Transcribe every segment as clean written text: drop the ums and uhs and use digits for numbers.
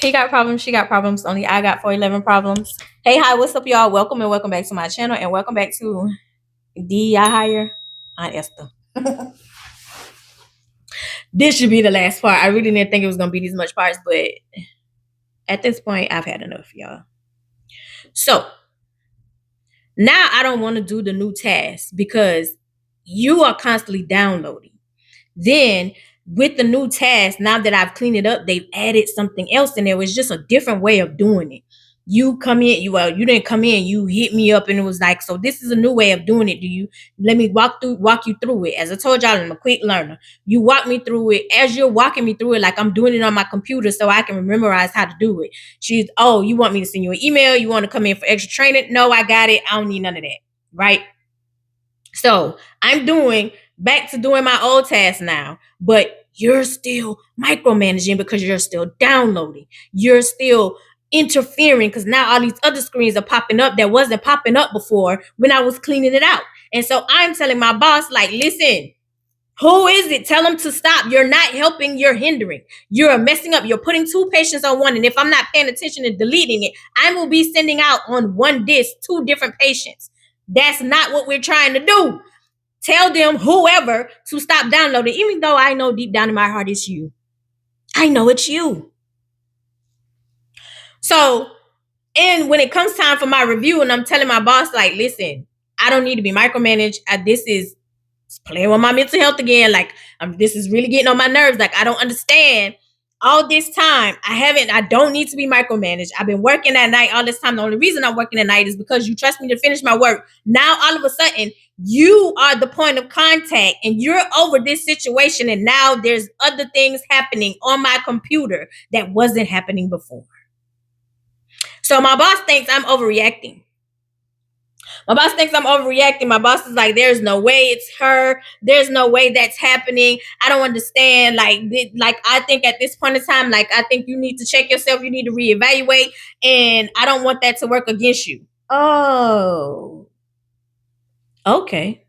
He got problems, she got problems. Only I got 411 problems. Hey, hi, what's up, y'all? Welcome and welcome back to my channel and welcome back to DEI Hire. I'm Esther. This should be the last part. I really didn't think it was gonna be these much parts, but at this point, I've had enough, y'all. So now I don't want to do the new task because you are constantly downloading. Then with the new task, now that I've cleaned it up, they've added something else in there. It was just a different way of doing it. You come in, you didn't come in, you hit me up and it was like, so this is a new way of doing it. Do you let me walk you through it? As I told y'all, I'm a quick learner. You walk me through it as you're walking me through it, like I'm doing it on my computer so I can memorize how to do it. She's, oh, you want me to send you an email? You want to come in for extra training? No, I got it. I don't need none of that. Right? So I'm back to doing my old task now, but you're still micromanaging because you're still downloading. You're still interfering because now all these other screens are popping up that wasn't popping up before when I was cleaning it out. And so I'm telling my boss, like, listen, who is it? Tell them to stop. You're not helping, you're hindering. You're messing up. You're putting two patients on one. And if I'm not paying attention and deleting it, I will be sending out on one disc 2 different patients. That's not what we're trying to do. Tell them, whoever, to stop downloading, even though I know deep down in my heart it's you. I know it's you. So, and when it comes time for my review and I'm telling my boss, like, listen, I don't need to be micromanaged. This is playing with my mental health again. Like, this is really getting on my nerves. Like, I don't understand. All this time, I don't need to be micromanaged. I've been working at night all this time. The only reason I'm working at night is because you trust me to finish my work. Now, all of a sudden, you are the point of contact and you're over this situation. And now there's other things happening on my computer that wasn't happening before. So my boss thinks I'm overreacting. My boss thinks I'm overreacting. My boss is like, there's no way it's her. There's no way that's happening. I don't understand. Like I think at this point in time, like, I think you need to check yourself. You need to reevaluate. And I don't want that to work against you. Oh, okay.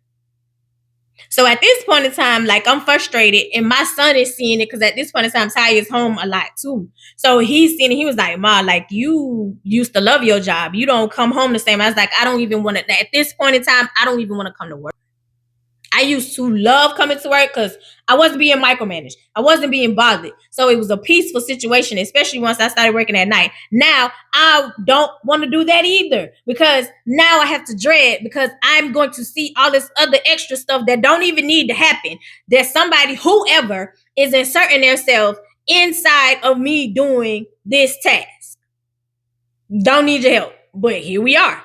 So at this point in time, like, I'm frustrated and my son is seeing it because at this point in time, Ty is home a lot too. So he's seeing it. He was like, Ma, like, you used to love your job. You don't come home the same. I was like, I don't even want to, at this point in time, I don't even want to come to work. I used to love coming to work because I wasn't being micromanaged. I wasn't being bothered. So it was a peaceful situation, especially once I started working at night. Now I don't want to do that either because now I have to dread because I'm going to see all this other extra stuff that don't even need to happen. That somebody, whoever, is inserting themselves inside of me doing this task. Don't need your help, but here we are.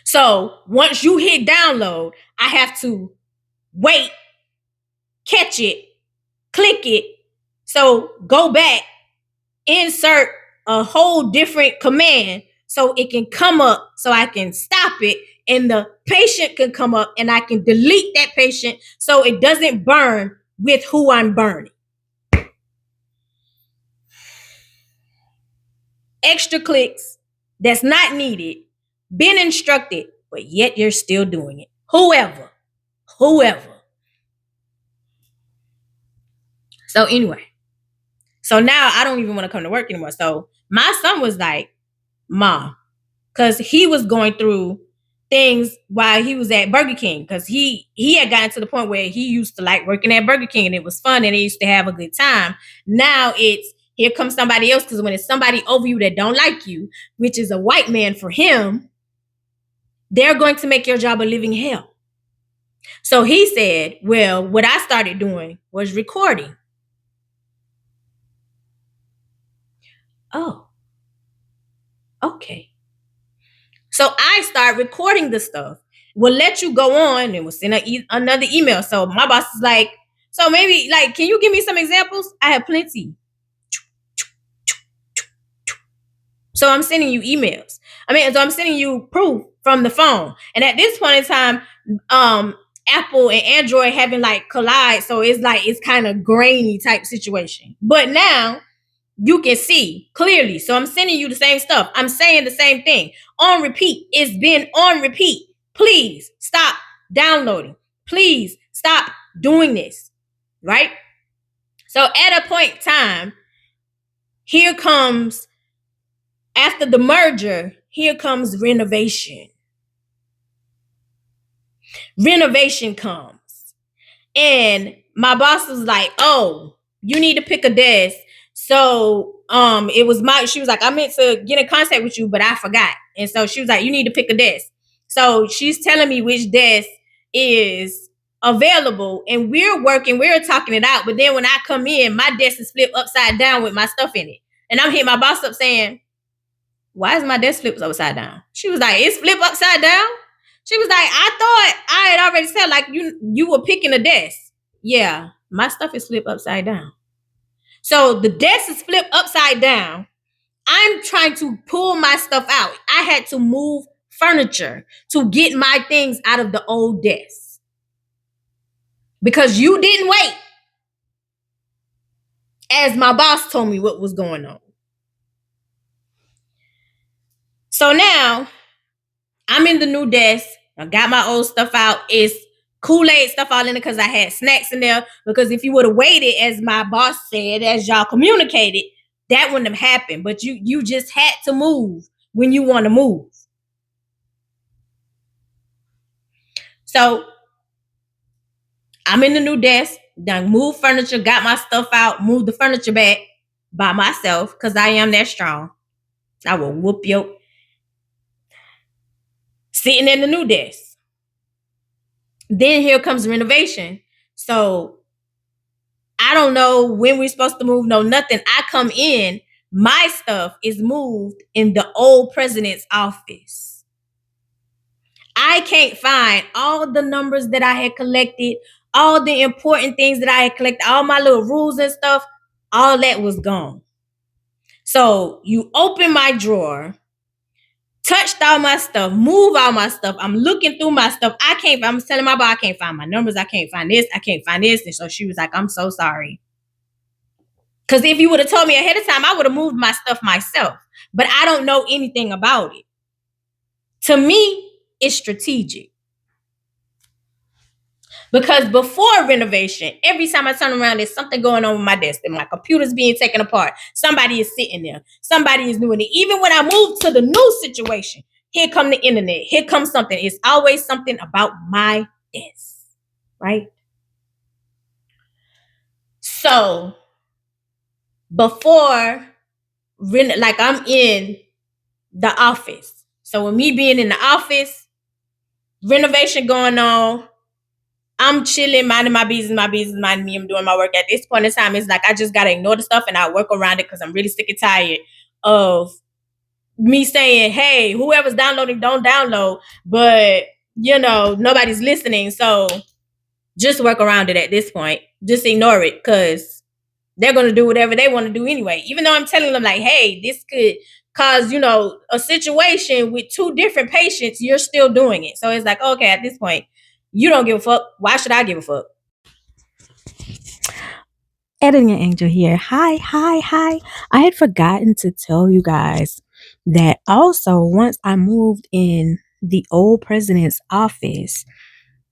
So once you hit download, I have to wait, catch it, click it. So go back, insert a whole different command so it can come up so I can stop it and the patient can come up and I can delete that patient so it doesn't burn with who I'm burning. Extra clicks that's not needed, been instructed, but yet you're still doing it. Whoever. So anyway, so now I don't even want to come to work anymore. So my son was like, Mom, because he was going through things while he was at Burger King because he had gotten to the point where he used to like working at Burger King and it was fun and he used to have a good time. Now it's here comes somebody else because when it's somebody over you that don't like you, which is a white man for him, they're going to make your job a living hell. So he said, well, what I started doing was recording. Oh, okay. So I start recording the stuff. We'll let you go on and we'll send another email. So my boss is like, so maybe, like, can you give me some examples? I have plenty. So I'm sending you emails. So I'm sending you proof from the phone. And at this point in time, Apple and Android having like collide. So it's like, it's kind of grainy type situation. But now you can see clearly. So I'm sending you the same stuff. I'm saying the same thing on repeat. It's been on repeat. Please stop downloading. Please stop doing this. Right? So at a point in time, here comes, after the merger, here comes renovation. Renovation comes. And my boss was like, oh, you need to pick a desk. So she was like, I meant to get in contact with you, but I forgot. And so she was like, you need to pick a desk. So she's telling me which desk is available, and we're talking it out. But then when I come in, my desk is flipped upside down with my stuff in it. And I'm hitting my boss up saying, why is my desk flipped upside down? She was like, it's flipped upside down? She was like, I thought I had already said, like, you were picking a desk. Yeah, my stuff is flipped upside down. So the desk is flipped upside down. I'm trying to pull my stuff out. I had to move furniture to get my things out of the old desk. Because you didn't wait. As my boss told me what was going on. So now I'm in the new desk. I got my old stuff out. It's Kool-Aid stuff all in it because I had snacks in there. Because if you would have waited, as my boss said, as y'all communicated, that wouldn't have happened. But you just had to move when you want to move. So I'm in the new desk, done moved furniture, got my stuff out, moved the furniture back by myself because I am that strong. I will whoop you. Sitting in the new desk. Then here comes renovation. So I don't know when we're supposed to move, no nothing. I come in, my stuff is moved in the old president's office. I can't find all the numbers that I had collected, all the important things that I had collected, all my little rules and stuff, all that was gone. So you open my drawer, touched all my stuff, move all my stuff. I'm looking through my stuff. I'm telling my boss, I can't find my numbers. I can't find this. I can't find this. And so she was like, I'm so sorry. Because if you would have told me ahead of time, I would have moved my stuff myself. But I don't know anything about it. To me, it's strategic. Because before renovation, every time I turn around, there's something going on with my desk. And my computer's being taken apart. Somebody is sitting there. Somebody is doing it. Even when I moved to the new situation, here come the internet. Here comes something. It's always something about my desk. Right? So, before, like, I'm in the office. So with me being in the office, renovation going on, I'm chilling, minding my business, minding me. I'm doing my work. At this point in time, it's like I just gotta ignore the stuff and I work around it because I'm really sick and tired of me saying, hey, whoever's downloading, don't download. But, nobody's listening. So just work around it at this point. Just ignore it because they're going to do whatever they want to do anyway. Even though I'm telling them like, hey, this could cause, a situation with two different patients, you're still doing it. So it's like, okay, at this point, you don't give a fuck. Why should I give a fuck? Editing Angel here. Hi. I had forgotten to tell you guys that also once I moved in the old president's office,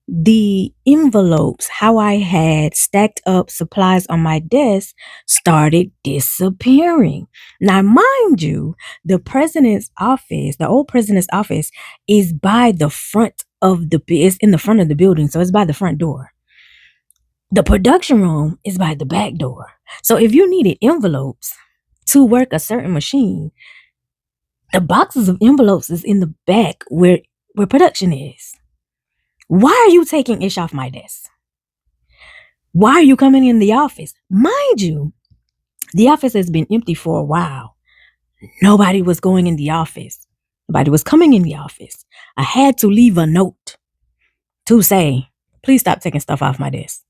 the envelopes, how I had stacked up supplies on my desk, started disappearing. Now, mind you, the old president's office is by the front of it's in the front of the building. So it's by the front door. The production room is by the back door. So if you needed envelopes to work a certain machine, the boxes of envelopes is in the back where production is. Why are you taking ish off my desk? Why are you coming in the office? Mind you, the office has been empty for a while. Nobody was going in the office. Nobody was coming in the office. I had to leave a note to say, please stop taking stuff off my desk.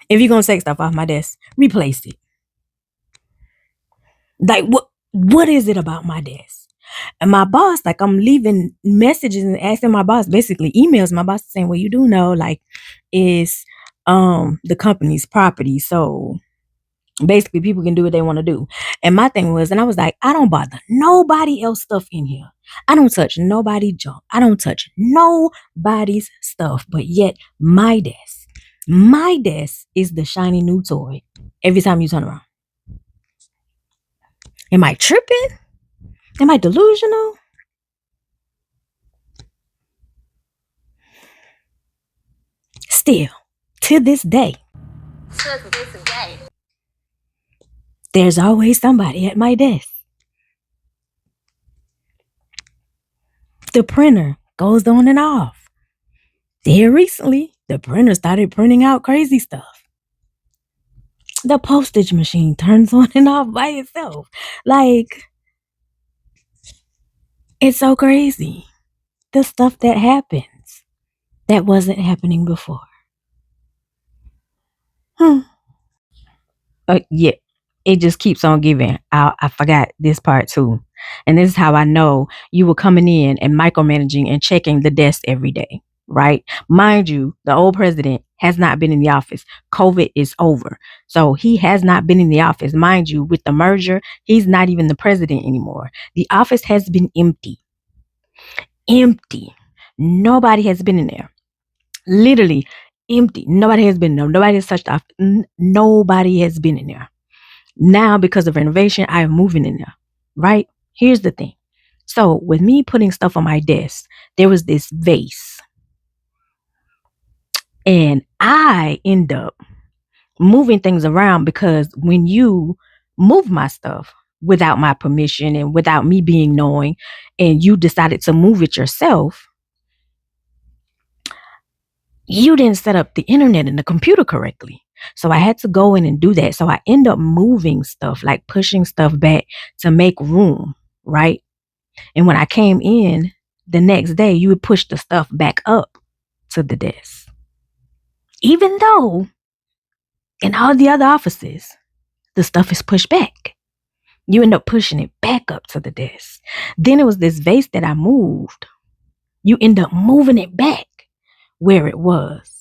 If you're going to take stuff off my desk, replace it. Like, what is it about my desk? And my boss, like, I'm leaving messages and asking my boss, basically emails my boss saying, well, you do know, like, it's the company's property. So basically people can do what they want to do. And my thing was, and I was like, I don't bother nobody else stuff in here. I don't touch nobody junk. I don't touch nobody's stuff. But yet my desk is the shiny new toy. every time you turn around. Am I tripping? Am I delusional? Still, to this day, there's always somebody at my desk. The printer goes on and off. Here recently, the printer started printing out crazy stuff. The postage machine turns on and off by itself. Like, it's so crazy. The stuff that happens that wasn't happening before. Yeah, it just keeps on giving. I forgot this part too. And this is how I know you were coming in and micromanaging and checking the desk every day, right? Mind you, the old president has not been in the office. COVID is over. So he has not been in the office. Mind you, with the merger, he's not even the president anymore. The office has been empty. Empty. Nobody has been in there. Literally empty. Nobody has been there. Nobody has touched off. Nobody has been in there. Now, because of renovation, I am moving in there, right? Here's the thing. So with me putting stuff on my desk, there was this vase. And I end up moving things around because when you move my stuff without my permission and without me being knowing, and you decided to move it yourself, you didn't set up the internet and the computer correctly. So I had to go in and do that. So I end up moving stuff, like pushing stuff back to make room, right? And when I came in the next day, you would push the stuff back up to the desk. Even though in all the other offices, the stuff is pushed back. You end up pushing it back up to the desk. Then it was this vase that I moved. You end up moving it back where it was,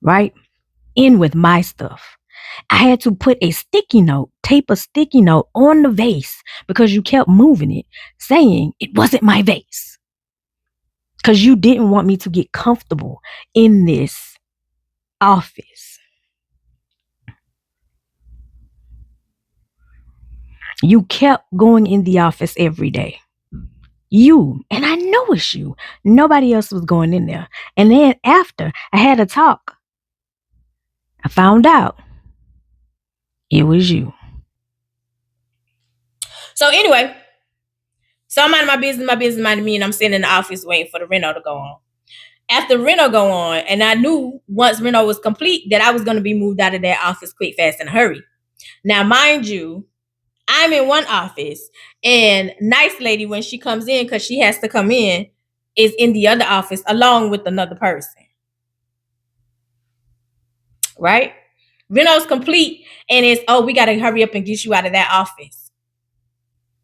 right? In with my stuff. I had to put a sticky note, tape a sticky note on the vase because you kept moving it, saying it wasn't my vase. Because you didn't want me to get comfortable in this office. You kept going in the office every day. You, and I know it's you. Nobody else was going in there. And then after I had a talk, I found out it was you. So anyway, so I'm out of my business minding me, and I'm sitting in the office waiting for the reno to go on. After reno go on, and I knew once reno was complete that I was going to be moved out of that office quick, fast, and hurry. Now, mind you, I'm in one office, and nice lady, when she comes in, because she has to come in, is in the other office along with another person. Right? Reno's complete, and it's, oh, we got to hurry up and get you out of that office.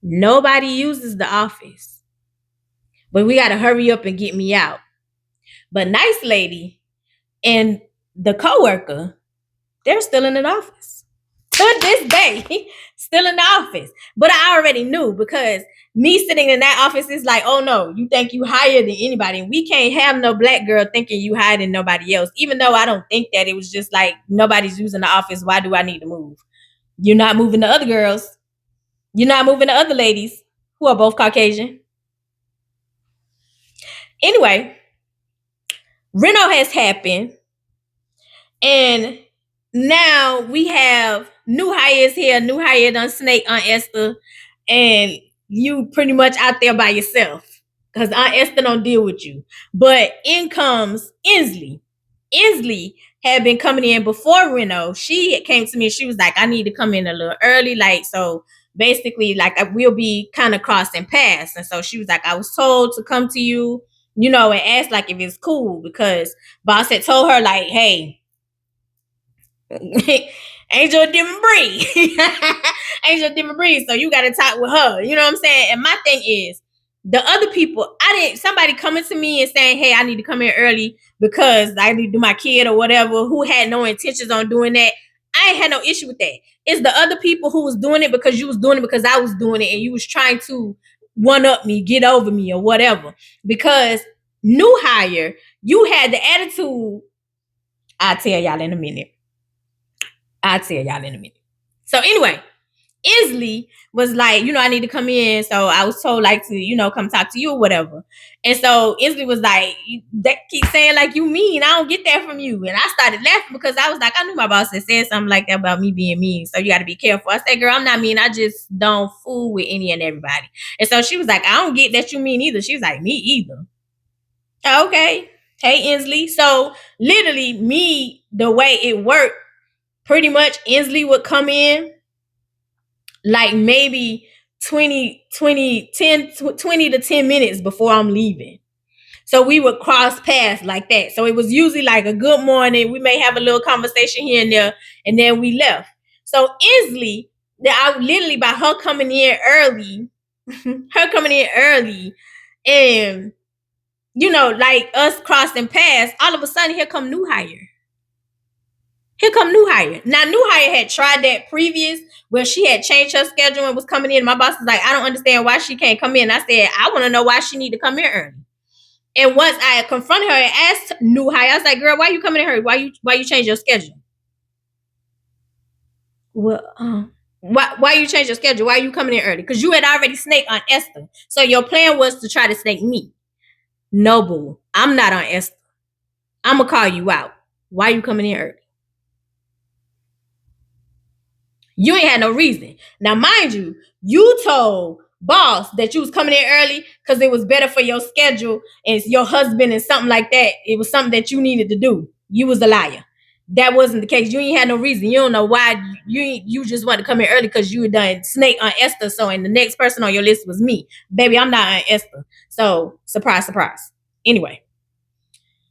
Nobody uses the office, but we got to hurry up and get me out. But nice lady and the coworker, they're still in the office. To this day, still in the office. But I already knew, because me sitting in that office is like, oh no, you think you higher than anybody. And we can't have no black girl thinking you higher than nobody else. Even though I don't think that. It was just like, nobody's using the office. Why do I need to move? You're not moving the other girls. You're not moving the other ladies who are both Caucasian. Anyway, reno has happened. And now we have new hires here, new hire done Snake, Aunt Esther, and you pretty much out there by yourself because Aunt Esther don't deal with you. But in comes Inslee. Inslee had been coming in before Reno. She came to me and she was like, I need to come in a little early. Like, so basically, like, we'll be kind of crossing paths. And so she was like, I was told to come to you, and ask like if it's cool, because boss had told her, like, hey, Angel a different breed. Angel a different breed. So you got to talk with her. You know what I'm saying? And my thing is, the other people, somebody coming to me and saying, hey, I need to come in early because I need to do my kid or whatever, who had no intentions on doing that. I ain't had no issue with that. It's the other people who was doing it because you was doing it because I was doing it, and you was trying to one up me, get over me or whatever. Because new hire, you had the attitude. I'll tell y'all in a minute. I'll tell y'all in a minute. So anyway, Inslee was like, I need to come in. So I was told like to, come talk to you or whatever. And so Inslee was like, that keep saying like you mean. I don't get that from you. And I started laughing because I was like, I knew my boss had said something like that about me being mean. So you got to be careful. I said, girl, I'm not mean. I just don't fool with any and everybody. And so she was like, I don't get that you mean either. She was like, me either. Okay. Hey, Inslee. So literally me, the way it worked, pretty much Inslee would come in like maybe 20 to 10 minutes before I'm leaving. So we would cross paths like that. So it was usually like a good morning. We may have a little conversation here and there, and then we left. So Inslee, I literally by her coming in early, and like us crossing paths, all of a sudden here come new hire. Now, new hire had tried that previous where she had changed her schedule and was coming in. My boss was like, I don't understand why she can't come in. I said, I want to know why she need to come in early. And once I confronted her and asked new hire, I was like, girl, why you coming in early? Why you change your schedule? Well, why you change your schedule? Why are you coming in early? Because you had already snaked on Esther. So your plan was to try to snake me. No, boo. I'm not on Esther. I'm going to call you out. Why are you coming in early? You ain't had no reason. Now, mind you, you told boss that you was coming in early because it was better for your schedule and your husband and something like that. It was something that you needed to do. You was a liar. That wasn't the case. You ain't had no reason. You don't know why you just wanted to come in early because you had done snake on Esther. So, and the next person on your list was me. Baby, I'm not on Esther. So, surprise, surprise. Anyway.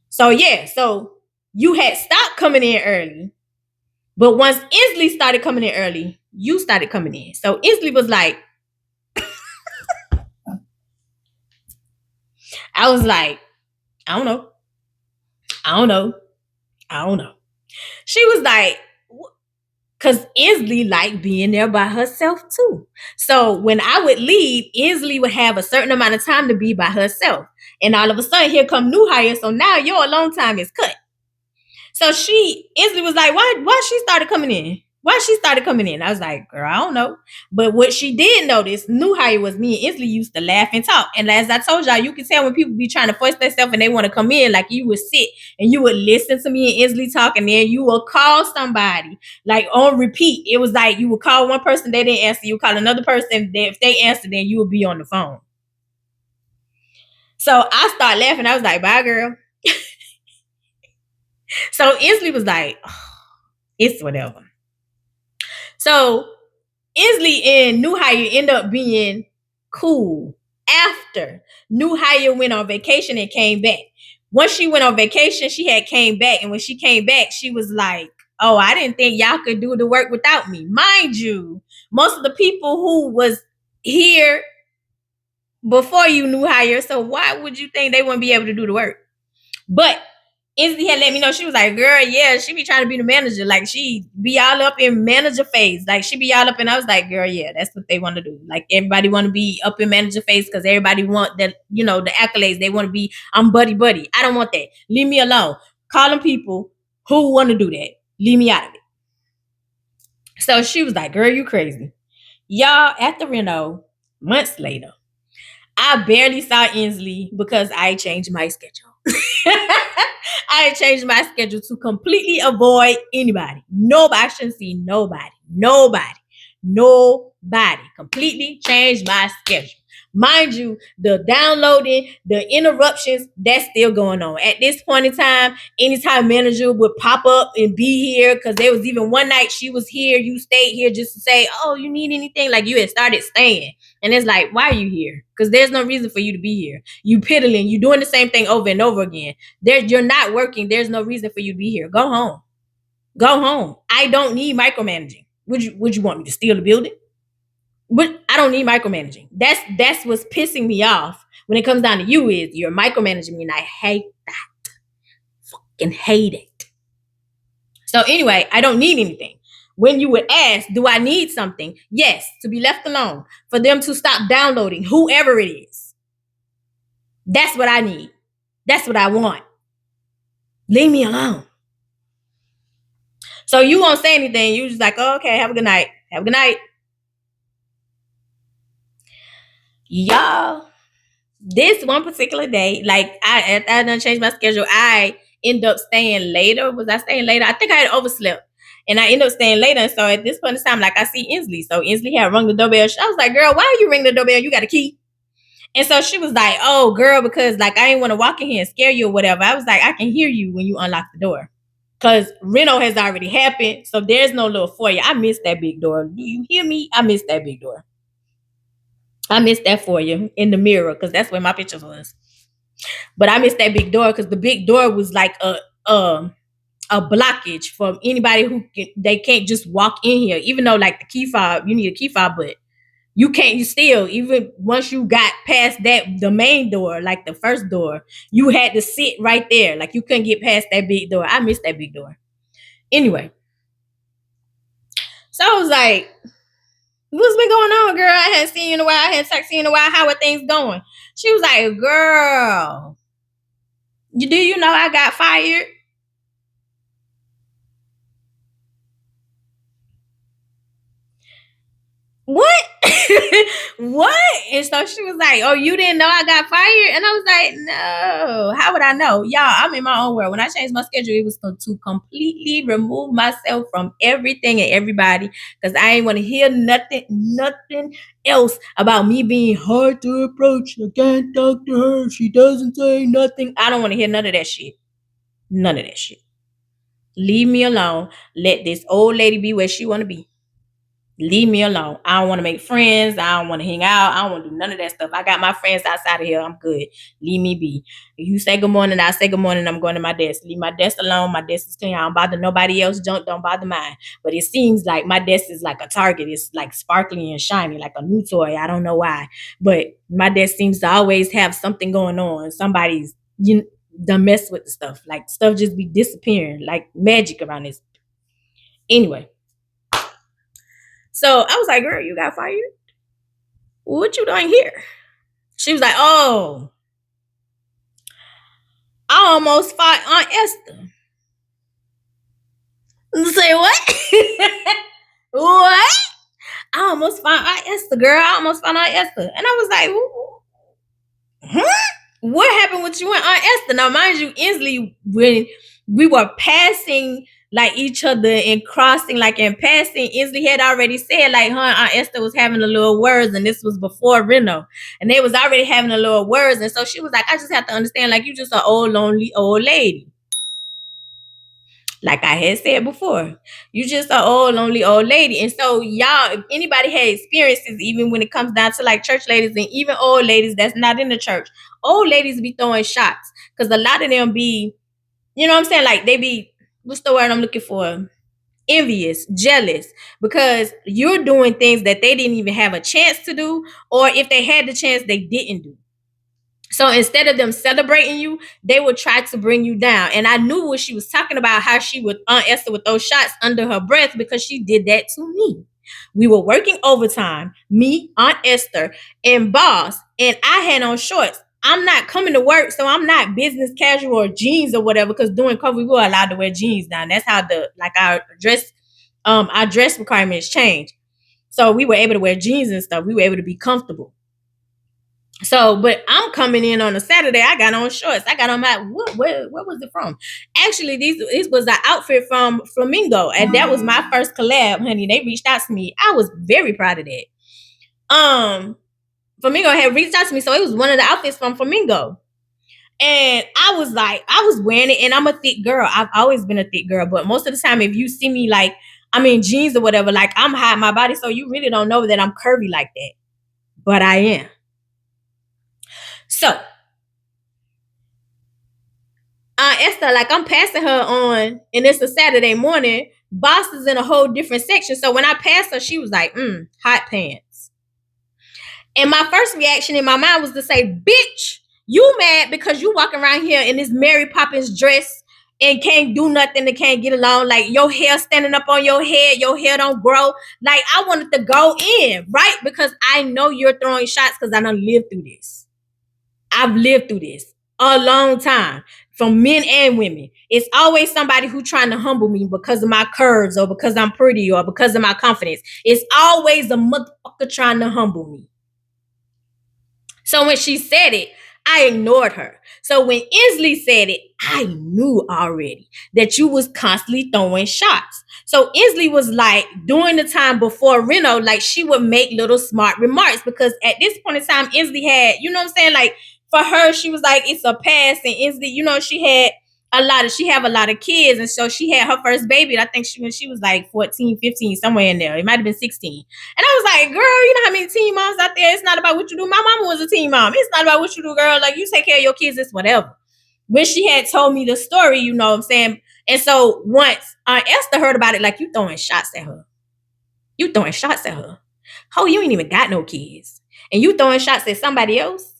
So, yeah. So, you had stopped coming in early. But once Inslee started coming in early, you started coming in. So Inslee was like, I was like, I don't know. She was like, because Inslee liked being there by herself too. So when I would leave, Inslee would have a certain amount of time to be by herself. And all of a sudden, here come new hire. So now your alone time is cut. So Inslee was like, why she started coming in? I was like, girl, I don't know. But what she did notice, new hire was me and Inslee used to laugh and talk. And as I told y'all, you can tell when people be trying to force themselves and they want to come in, like you would sit and you would listen to me and Inslee talk, and then you will call somebody like on repeat. It was like you would call one person, they didn't answer. You call another person, if they answer, then you would be on the phone. So I started laughing. I was like, bye, girl. So Inslee was like, oh, it's whatever. So Inslee and new hire end up being cool after new hire went on vacation and came back. Once she went on vacation, she had came back. And when she came back, she was like, oh, I didn't think y'all could do the work without me. Mind you, most of the people who was here before you new hire, so why would you think they wouldn't be able to do the work? But Inslee had let me know, she was like, girl, yeah, she be trying to be the manager. Like, she be all up in manager phase. Like, she be all up, and I was like, girl, yeah, that's what they want to do. Like, everybody want to be up in manager phase because everybody want that, the accolades. They want to be, I'm buddy. I don't want that. Leave me alone. Call them people who want to do that. Leave me out of it. So she was like, girl, you crazy. Y'all, at the reno, months later, I barely saw Inslee because I changed my schedule. I changed my schedule to completely avoid anybody. Nobody. I shouldn't see nobody. Completely changed my schedule. Mind you, the downloading, the interruptions, that's still going on. At this point in time, anytime manager would pop up and be here, because there was even one night she was here, you stayed here just to say, oh, you need anything? Like, you had started staying. And it's like, why are you here? Because there's no reason for you to be here. You piddling, you doing the same thing over and over again. You're not working. There's no reason for you to be here. Go home. I don't need micromanaging. Would you want me to steal the building? But I don't need micromanaging. That's what's pissing me off when it comes down to you is you're micromanaging me, and I hate that. Fucking hate it. So anyway, I don't need anything. When you would ask, do I need something? Yes, to be left alone, for them to stop downloading, whoever it is. That's what I need. That's what I want. Leave me alone. So you won't say anything. You just like, oh, okay, have a good night. Have a good night. Y'all, this one particular day, like I done changed my schedule. I end up staying later. Was I staying later? I think I had overslept. And I ended up staying later. And so at this point in time, like I see Inslee. So Inslee had rung the doorbell. I was like, girl, why are you ringing the doorbell? You got a key. And so she was like, oh, girl, because like I didn't want to walk in here and scare you or whatever. I was like, I can hear you when you unlock the door. Because reno has already happened. So there's no little foyer. I missed that big door. Do you hear me? I missed that big door. I missed that foyer in the mirror because that's where my pictures was. But I missed that big door because the big door was like a blockage for anybody who they can't just walk in here. Even though like the key fob, you need a key fob, but you can't. You still, even once you got past that, the main door, like the first door, you had to sit right there. Like you couldn't get past that big door. I missed that big door. Anyway, so I was like, what's been going on, girl? I hadn't seen you in a while. I hadn't texted you in a while. How are things going? She was like, girl, do you know I got fired? What? What? And so she was like, oh, you didn't know I got fired? And I was like, no. How would I know? Y'all, I'm in my own world. When I changed my schedule, it was to completely remove myself from everything and everybody because I ain't want to hear nothing else about me being hard to approach. I can't talk to her. She doesn't say nothing. I don't want to hear none of that shit. None of that shit. Leave me alone. Let this old lady be where she want to be. Leave me alone. I don't want to make friends. I don't want to hang out. I don't want to do none of that stuff. I got my friends outside of here. I'm good. Leave me be. If you say good morning, I say good morning. I'm going to my desk. Leave my desk alone. My desk is clean. I don't bother nobody else. Don't bother mine. But it seems like my desk is like a Target. It's like sparkly and shiny, like a new toy. I don't know why. But my desk seems to always have something going on. Somebody's done mess with the stuff. Like stuff just be disappearing like magic around this. Anyway. So I was like, girl, you got fired? What you doing here? She was like, oh, I almost fought Aunt Esther. Say what? What? I almost fought Aunt Esther, girl. I almost fought Aunt Esther. And I was like, huh? What happened with you and Aunt Esther? Now, mind you, Inslee, when we were passing like each other and crossing, like in passing, Inslee had already said like her and Aunt Esther was having a little words, and this was before Reno, and they was already having a little words, and so she was like, I just have to understand, like you just an old lonely old lady. Like I had said before, you just an old lonely old lady. And so y'all, if anybody had experiences, even when it comes down to like church ladies and even old ladies that's not in the church, old ladies be throwing shots because a lot of them be, you know what I'm saying, like they be, what's the word I'm looking for, envious, jealous, because you're doing things that they didn't even have a chance to do, or if they had the chance, they didn't do. So instead of them celebrating you, they would try to bring you down. And I knew what she was talking about, how she would Aunt Esther with those shots under her breath, because she did that to me. We were working overtime, me, Aunt Esther, and boss, and I had on shorts. I'm not coming to work, so I'm not business casual or jeans or whatever, because during COVID, we were allowed to wear jeans now. And that's how our dress requirements changed. So we were able to wear jeans and stuff. We were able to be comfortable. So, but I'm coming in on a Saturday. I got on shorts. I got on my where was it from? Actually, this was an outfit from Flamingo, and that was my first collab, honey. They reached out to me. I was very proud of that. Flamingo had reached out to me, so it was one of the outfits from Flamingo. And I was like, I was wearing it, and I'm a thick girl. I've always been a thick girl, but most of the time, if you see me like I'm in jeans or whatever, like I'm hiding my body, so you really don't know that I'm curvy like that. But I am. So, Esther, like I'm passing her on, and it's a Saturday morning. Boss is in a whole different section. So when I passed her, she was like, hot pants. And my first reaction in my mind was to say, bitch, you mad because you walking around here in this Mary Poppins dress and can't do nothing and can't get along. Like your hair standing up on your head, your hair don't grow. Like I wanted to go in, right? Because I know you're throwing shots because I done lived through this. I've lived through this. a long time from men and women. It's always somebody who trying to humble me because of my curves or because I'm pretty or because of my confidence. It's always a motherfucker trying to humble me. So when she said it, I ignored her. So when Inslee said it, I knew already that you was constantly throwing shots. So Inslee was like, during the time before Reno, like she would make little smart remarks because at this point in time, Inslee had, you know what I'm saying? Like for her, she was like, it's a past. And Inslee, you know, she have a lot of kids. And so she had her first baby. I think when she was like 14, 15, somewhere in there. It might have been 16. And I was like, girl, you know how many teen moms out there? It's not about what you do. My mama was a teen mom. It's not about what you do, girl. Like, you take care of your kids, it's whatever. When she had told me the story, you know what I'm saying? And so once Esther heard about it, like, you throwing shots at her. You throwing shots at her. Oh, you ain't even got no kids. And you throwing shots at somebody else.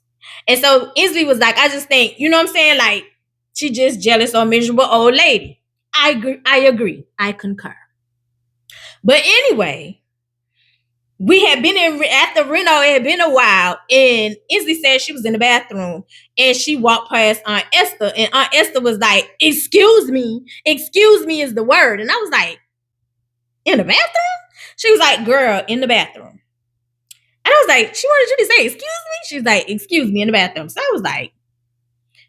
And so Inslee was like, I just think, you know what I'm saying? Like, she just jealous or miserable old lady. I agree. I concur. But anyway, we had been in after Reno. It had been a while, and Inslee said she was in the bathroom, and she walked past Aunt Esther, and Aunt Esther was like, "Excuse me is the word," and I was like, "In the bathroom?" She was like, "Girl, in the bathroom," and I was like, "She wanted you to say excuse me?" She's like, "Excuse me, in the bathroom." So I was like,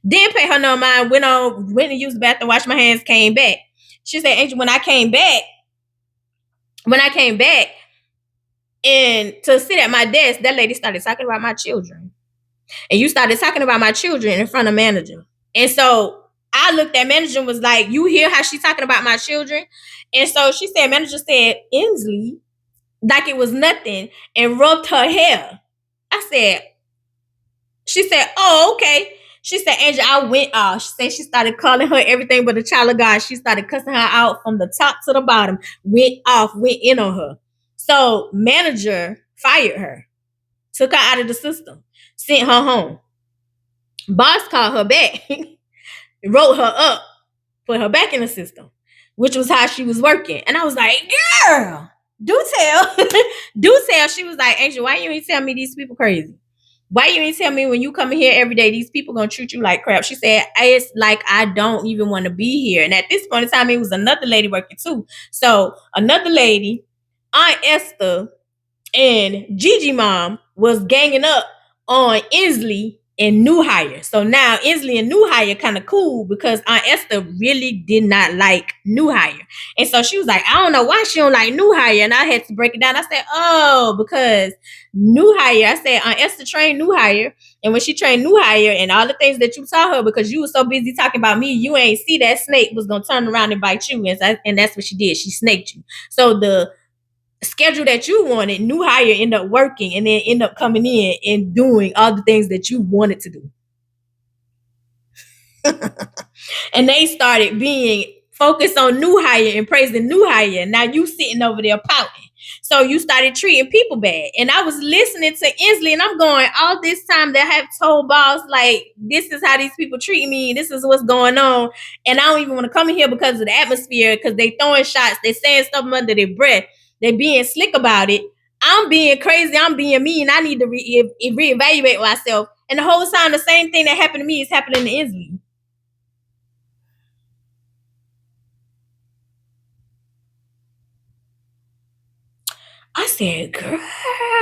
didn't pay her no mind. Went and used the bathroom, washed my hands, came back. She said, "Angel, when I came back." And to sit at my desk, that lady started talking about my children. And you started talking about my children in front of manager. And so I looked at manager and was like, you hear how she's talking about my children? And so she said, manager said, Inslee, like it was nothing, and rubbed her hair. She said, oh, okay. She said, Angel, I went off. She said she started calling her everything but a child of God. She started cussing her out from the top to the bottom, went in on her. So manager fired her, took her out of the system, sent her home. Boss called her back, wrote her up, put her back in the system, which was how she was working. And I was like, girl, do tell. Do tell. She was like, Angel, why you ain't tell me these people crazy? Why you ain't tell me when you come in here every day, these people gonna treat you like crap? She said, it's like I don't even want to be here. And at this point in time, it was another lady working too. So another lady, Aunt Esther, and Gigi mom was ganging up on Inslee and New Hire. So now Inslee and New Hire kind of cool because Aunt Esther really did not like New Hire. And so she was like, I don't know why she don't like New Hire. And I had to break it down. I said, oh, because New Hire, I said, Aunt Esther trained New Hire. And when she trained New Hire and all the things that you taught her, because you were so busy talking about me, you ain't see that snake was going to turn around and bite you. And that's what she did. She snaked you. So the schedule that you wanted, New Hire end up working and then end up coming in and doing all the things that you wanted to do. And they started being focused on New Hire and praising New Hire. Now you sitting over there pouting. So you started treating people bad. And I was listening to Inslee and I'm going, all this time that I have told boss, like, this is how these people treat me. This is what's going on. And I don't even want to come in here because of the atmosphere, because they throwing shots. They saying stuff under their breath. They being slick about it. I'm being crazy. I'm being mean. I need to reevaluate myself. And the whole time, the same thing that happened to me is happening to Inslee. I said, girl.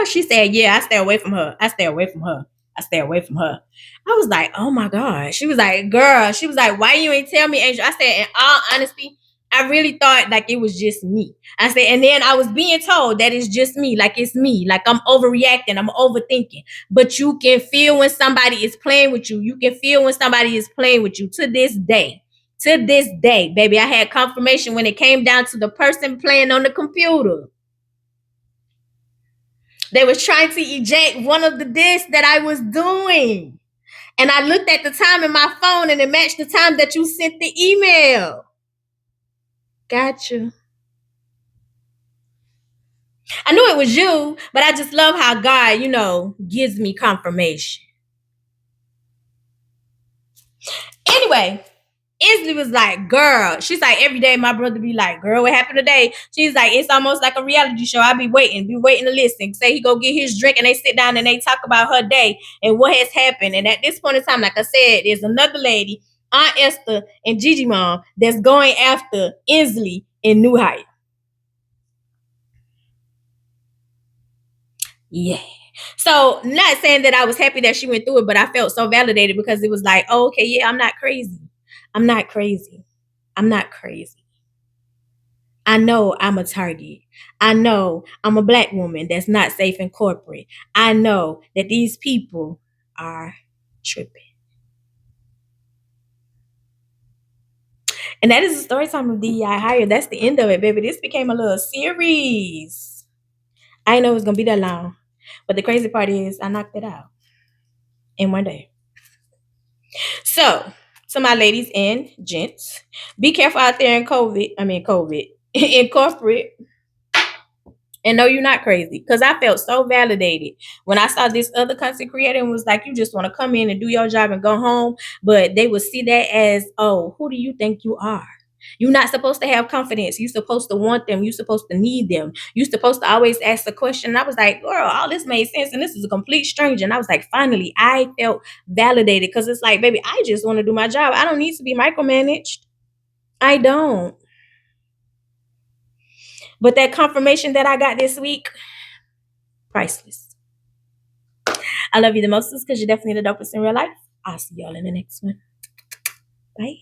She said, yeah, I stay away from her. I stay away from her. I was like, oh my God. She was like, girl. She was like, why you ain't tell me, Angel? I said, in all honesty, I really thought like it was just me. I said, and then I was being told that it's just me. Like it's me. Like I'm overreacting. I'm overthinking. But you can feel when somebody is playing with you. You can feel when somebody is playing with you to this day. To this day, baby. I had confirmation when it came down to the person playing on the computer. They was trying to eject one of the discs that I was doing. And I looked at the time in my phone and it matched the time that you sent the email. Gotcha. I knew it was you, but I just love how God, gives me confirmation. Anyway, Isley was like, girl, she's like, every day my brother be like, girl, what happened today? She's like, it's almost like a reality show. I be waiting to listen. Say he go get his drink and they sit down and they talk about her day and what has happened. And at this point in time, like I said, there's another lady, Aunt Esther and Gigi Mom, that's going after Isley in New Hire. Yeah. So not saying that I was happy that she went through it, but I felt so validated because it was like, oh, okay, yeah, I'm not crazy. I'm not crazy. I'm not crazy. I know I'm a target. I know I'm a black woman that's not safe in corporate. I know that these people are tripping. And that is the story time of DEI Hire. That's the end of it, baby. This became a little series. I didn't know it was going to be that long. But the crazy part is I knocked it out in one day. So, to my ladies and gents, be careful out there in COVID, in corporate. And no, you're not crazy. Because I felt so validated when I saw this other content creator and was like, you just want to come in and do your job and go home. But they would see that as, oh, who do you think you are? You're not supposed to have confidence. You're supposed to want them. You're supposed to need them. You're supposed to always ask the question. And I was like, girl, all this made sense. And this is a complete stranger. And I was like, finally, I felt validated. Because it's like, baby, I just want to do my job. I don't need to be micromanaged. I don't. But that confirmation that I got this week, priceless. I love you the most because you're definitely the dopest in real life. I'll see y'all in the next one. Bye.